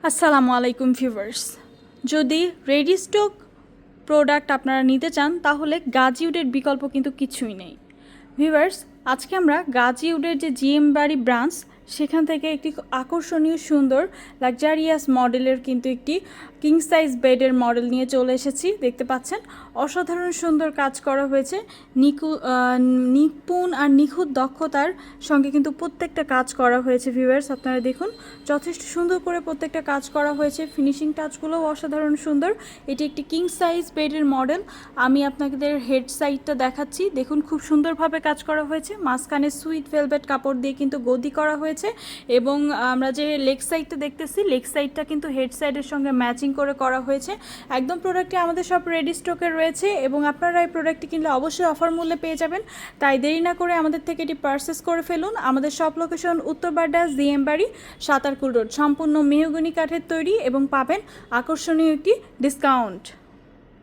আসসালামু আলাইকুম ভিউয়ার্স। যদি রেডি স্টক প্রোডাক্ট আপনারা নিতে চান তাহলে গাজিউডের বিকল্প কিন্তু কিছুই নেই। ভিউয়ার্স, আজকে আমরা গাজিউডের যে জিএম বাড়ি ব্রাঞ্চ সেখান থেকে একটি আকর্ষণীয় সুন্দর লাক্সারিয়াস মডেলের কিন্তু একটি কিং সাইজ বেডের মডেল নিয়ে চলে এসেছি। দেখতে পাচ্ছেন অসাধারণ সুন্দর কাজ করা হয়েছে, নিপুণ আর নিখুঁত দক্ষতার সঙ্গে কিন্তু প্রত্যেকটা কাজ করা হয়েছে। ভিউয়ার্স, আপনারা দেখুন যথেষ্ট সুন্দর করে প্রত্যেকটা কাজ করা হয়েছে, ফিনিশিং টাচগুলোও অসাধারণ সুন্দর। এটি একটি কিং সাইজ বেডের মডেল। আমি আপনাদের হেড সাইডটা দেখাচ্ছি, দেখুন খুব সুন্দরভাবে কাজ করা হয়েছে। মাঝখানে সুইট ভেলভেট কাপড় দিয়ে কিন্তু গদি করা হয়েছে এবং আমরা যে লেগ সাইডটা দেখতেছি, লেগ সাইডটা কিন্তু হেড সাইডের সঙ্গে ম্যাচিং করে করা হয়েছে। একদম প্রোডাক্টটি আমাদের সব রেডি স্টকে রয়েছে এবং আপনারা এই প্রোডাক্টটি কিনলে অবশ্যই অফার মূল্যে পেয়ে যাবেন। তাই দেরি না করে আমাদের থেকে এটি পারচেস করে ফেলুন। আমাদের সব লোকেশন উত্তরবাড্ডা জিএম বাড়ি, সাতারকুল রোড। সম্পূর্ণ মেহগনি কাঠের তৈরি এবং পাবেন আকর্ষণীয় একটি ডিসকাউন্ট।